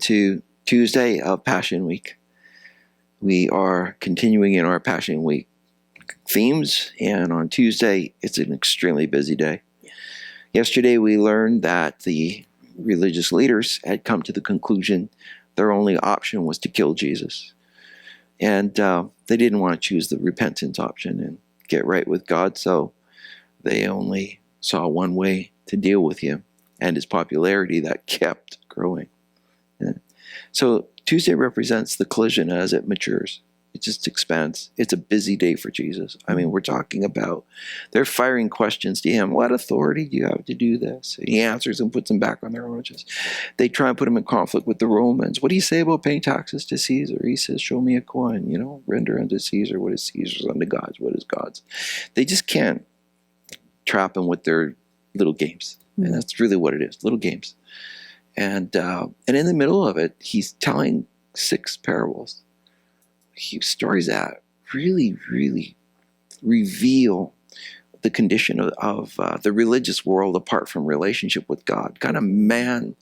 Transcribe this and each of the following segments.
to Tuesday of Passion Week. We are continuing in our Passion Week themes, and on Tuesday, it's an extremely busy day. Yesterday, we learned that the religious leaders had come to the conclusion their only option was to kill Jesus. And they didn't want to choose the repentance option and get right with God, so they only saw one way to deal with him and his popularity that kept growing. Yeah. So Tuesday represents the collision as it matures. It just expands. It's a busy day for Jesus. I mean, we're talking about, they're firing questions to him. What authority do you have to do this? He answers and puts them back on their haunches. They try and put him in conflict with the Romans. What do you say about paying taxes to Caesar? He says, show me a coin, render unto Caesar what is Caesar's, unto God's what is God's. They just can't trap him with their little games. And that's really what it is, little games. And in the middle of it, he's telling 6 parables. Stories that really, really reveal the condition of the religious world apart from relationship with God. Kind of man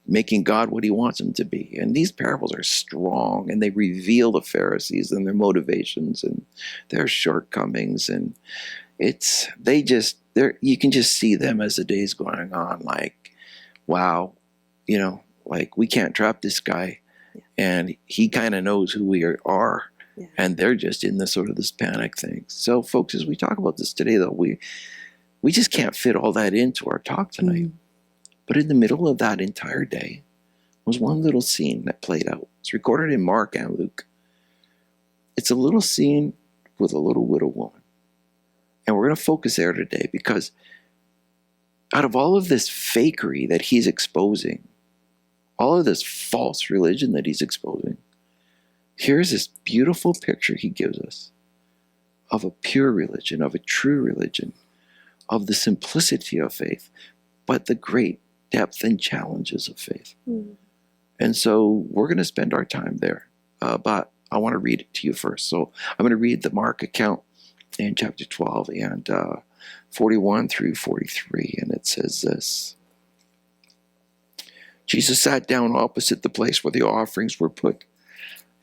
making God what he wants him to be. And these parables are strong, and they reveal the Pharisees and their motivations and their shortcomings. And you can just see them as the day's going on, like, wow, like we can't trap this guy. And he kind of knows who we are. Yeah. And they're just in this panic thing. So, folks, as we talk about this today, though, we just can't fit all that into our talk tonight. But in the middle of that entire day was one little scene that played out. It's recorded in Mark and Luke. It's a little scene with a little widow woman. And we're going to focus there today because out of all of this fakery that he's exposing, all of this false religion that he's exposing, here's this beautiful picture he gives us of a pure religion, of a true religion, of the simplicity of faith, but the great depth and challenges of faith. And so we're going to spend our time there. But I want to read it to you first. So I'm going to read the Mark account in chapter 12 and 41 through 43. And it says this. Jesus sat down opposite the place where the offerings were put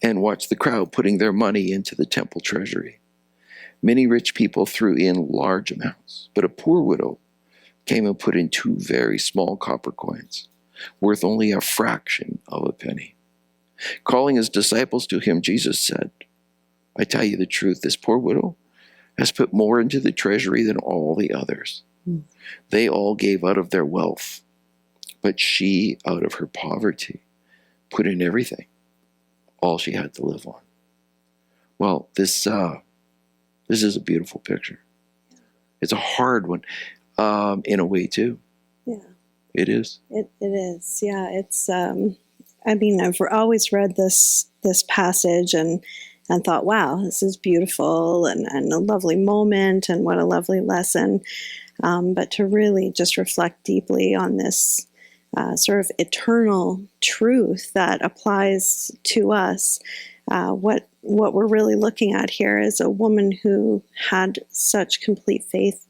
and watched the crowd putting their money into the temple treasury. Many rich people threw in large amounts, but a poor widow came and put in 2 very small copper coins, worth only a fraction of a penny. Calling his disciples to him, Jesus said, I tell you the truth, this poor widow has put more into the treasury than all the others. They all gave out of their wealth, but she, out of her poverty, put in everything, all she had to live on. Well, this is a beautiful picture. It's a hard one, in a way too. Yeah, it is. It is. Yeah, it's. I've always read this passage and thought, wow, this is beautiful and a lovely moment and what a lovely lesson. But to really just reflect deeply on this. Sort of eternal truth that applies to us. What we're really looking at here is a woman who had such complete faith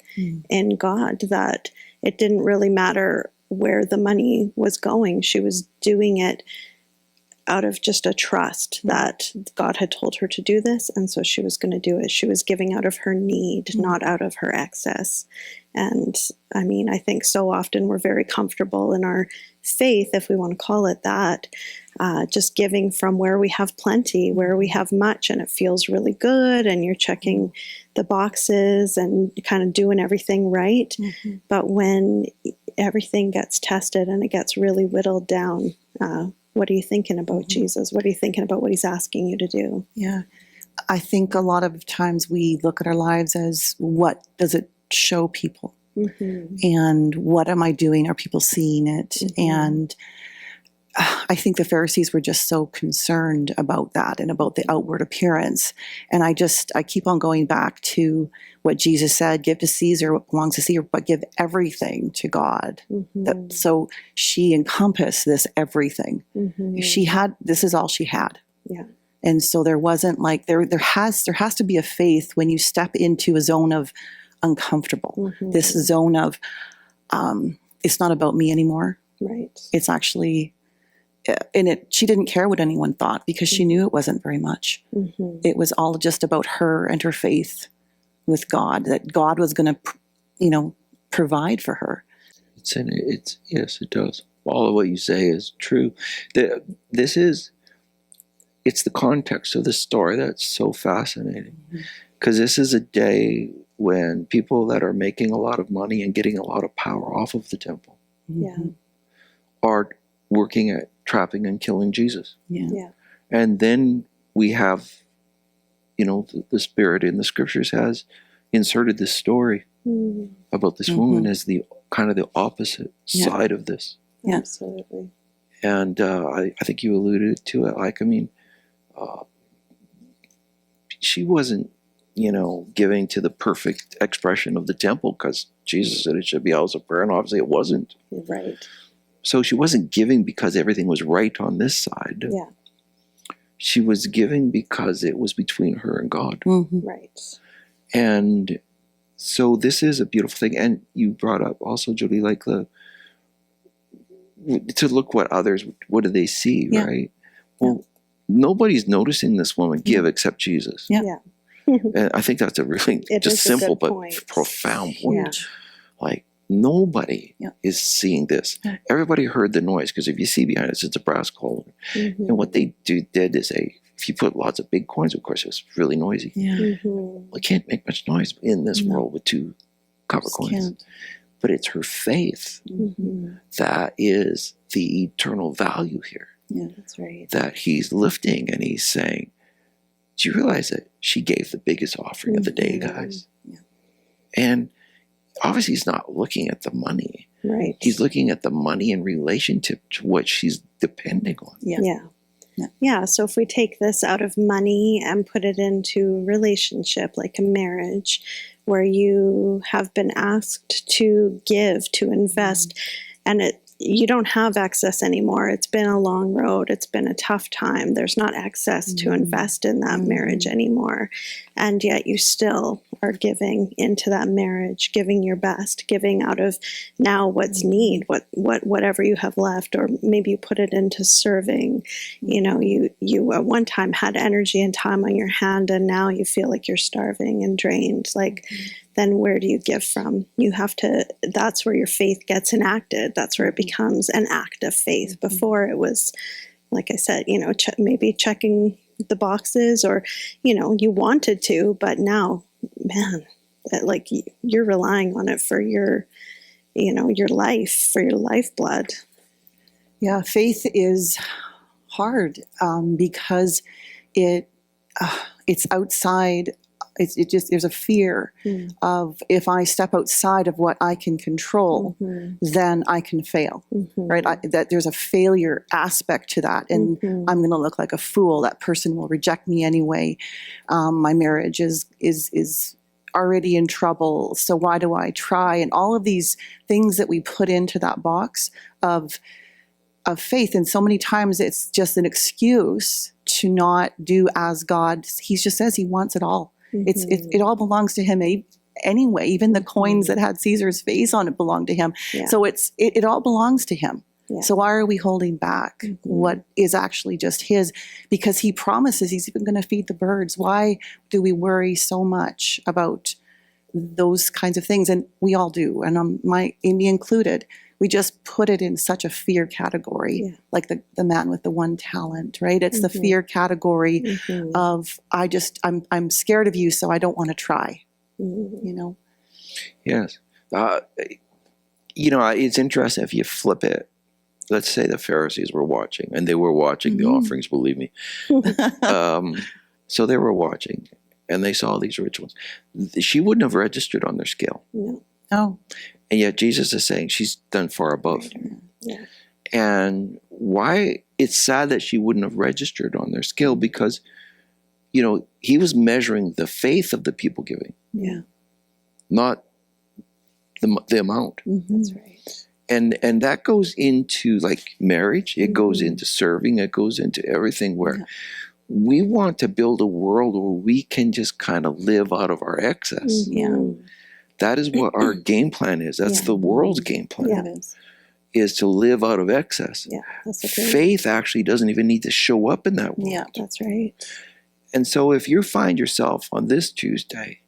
in God that it didn't really matter where the money was going. She was doing it out of just a trust that God had told her to do this, and so she was going to do it. She was giving out of her need, not out of her excess. And I think so often we're very comfortable in our faith, if we want to call it that, just giving from where we have plenty, where we have much, and it feels really good, and you're checking the boxes and kind of doing everything right. But when everything gets tested and it gets really whittled down, what are you thinking about Jesus? What are you thinking about what he's asking you to do? Yeah. I think a lot of times we look at our lives as, what does it show people? And what am I doing? Are people seeing it? And I think the Pharisees were just so concerned about that and about the outward appearance. And I keep on going back to what Jesus said, give to Caesar what belongs to Caesar, but give everything to God. So she encompassed this everything. This is all she had. Yeah. And so there wasn't like, there has to be a faith when you step into a zone of uncomfortable, this zone of, it's not about me anymore. Right. It's actually she didn't care what anyone thought because she knew it wasn't very much. Mhm. It was all just about her and her faith with God, that God was going to, provide for her. Yes, it does. All of what you say is true. It's the context of the story that's so fascinating, because this is a day when people that are making a lot of money and getting a lot of power off of the temple Yeah. are working at trapping and killing Jesus. Yeah. Yeah. And then we have, the Spirit in the scriptures has inserted this story Mm. about this woman as the kind of the opposite side of this. Yeah. Absolutely. And I think you alluded to it. She wasn't, giving to the perfect expression of the temple because Jesus said it should be a house of prayer, and obviously it wasn't. Right. So she wasn't giving because everything was right on this side. Yeah. She was giving because it was between her and God. Mm-hmm. Right. And so this is a beautiful thing. And you brought up also, Jody, like to look what do they see, Yeah. right? Well, nobody's noticing this woman give except Jesus. Yeah. Yeah. And I think that's a really It just is a good simple but point. profound point. Yeah. Like nobody Yeah. is seeing this. Yeah. Everybody heard the noise because if you see behind us, it's a brass collar. Mhm. And what they did is if you put lots of big coins, of course, it's really noisy. Yeah. Mhm. Well, you can't make much noise in this No. world with two copper Just coins. can't. But it's her faith Mhm. that is the eternal value here That's right. that he's lifting, and he's saying, do you realize that she gave the biggest offering of the day, guys? Yeah. And obviously he's not looking at the money. Right. He's looking at the money in relationship to what she's depending on. Yeah. Yeah. Yeah. Yeah. So if we take this out of money and put it into relationship, like a marriage, where you have been asked to give, to invest, and you don't have access anymore. It's been a long road. It's been a tough time. There's not access to invest in that marriage anymore. And yet you still are giving into that marriage, giving your best, giving out of now what's need, whatever you have left, or maybe you put it into serving. You at one time had energy and time on your hand, and now you feel like you're starving and drained. Then where do you give from? You have to, that's where your faith gets enacted. That's where it becomes an act of faith. Before it was, like I said, maybe checking the boxes, or, you wanted to, but now, man, you're relying on it for your life, for your lifeblood. Yeah, faith is hard because it's outside. It just, there's a fear of, if I step outside of what I can control, then I can fail, right? That there's a failure aspect to that, and I'm going to look like a fool. That person will reject me anyway. My marriage is already in trouble, so why do I try? And all of these things that we put into that box of faith, and so many times it's just an excuse to not do as God. He just says he wants it all. It all belongs to him anyway. Even the coins that had Caesar's face on it belong to him. Yeah. So it all belongs to him. Yeah. So why are we holding back what is actually just his? Because he promises he's even going to feed the birds. Why do we worry so much about those kinds of things? And we all do, and me included. We just put it in such a fear category, like the man with the one talent, right? It's the fear category of, I'm scared of you, so I don't want to try, Yes. It's interesting if you flip it. Let's say the Pharisees were watching, and they were watching the offerings, believe me. So they were watching, and they saw these rituals. She wouldn't have registered on their scale. No. Oh. And yet Jesus is saying she's done far above. Yeah. And why it's sad that she wouldn't have registered on their scale, because, he was measuring the faith of the people giving, not the amount. That's right. And that goes into like marriage. It goes into serving. It goes into everything where we want to build a world where we can just kind of live out of our excess. Yeah. That is what our game plan is. That's the world's game plan. Yeah. It is. is to live out of excess. Yeah, that's a great. Faith actually doesn't even need to show up in that world. Yeah. That's right. And so if you find yourself on this Tuesday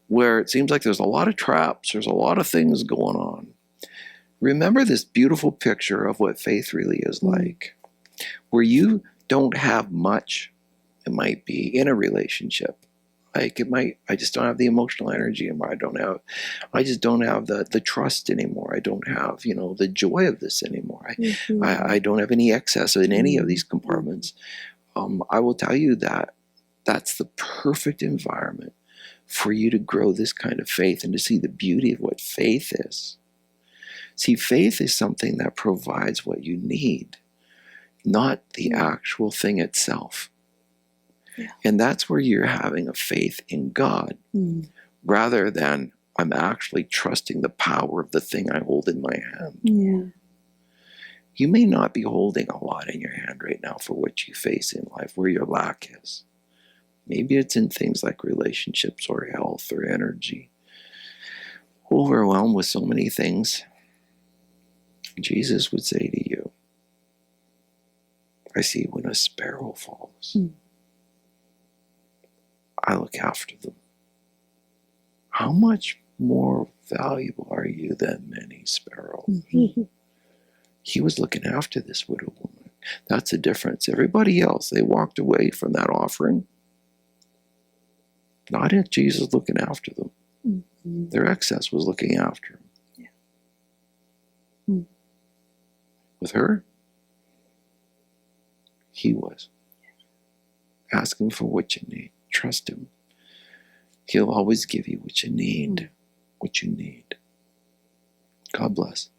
where it seems like there's a lot of traps, there's a lot of things going on, remember this beautiful picture of what faith really is like, where you don't have much. It might be in a relationship. Like it might, I just don't have the emotional energy anymore. I just don't have the trust anymore. I don't have, the joy of this anymore. I don't have any excess in any of these compartments. I will tell you that that's the perfect environment for you to grow this kind of faith and to see the beauty of what faith is. See, faith is something that provides what you need, not the actual thing itself. Yeah. And that's where you're having a faith in God rather than I'm actually trusting the power of the thing I hold in my hand. Yeah. You may not be holding a lot in your hand right now for what you face in life, where your lack is. Maybe it's in things like relationships or health or energy. Overwhelmed with so many things. Jesus would say to you, I see when a sparrow falls. I look after them. How much more valuable are you than many sparrows? He was looking after this widow woman. That's the difference. Everybody else, they walked away from that offering. Not if Jesus looking after them. Their excess was looking after them. Yeah. With her, he was. Ask him for what you need. Trust him. He'll always give you what you need. What you need. God bless.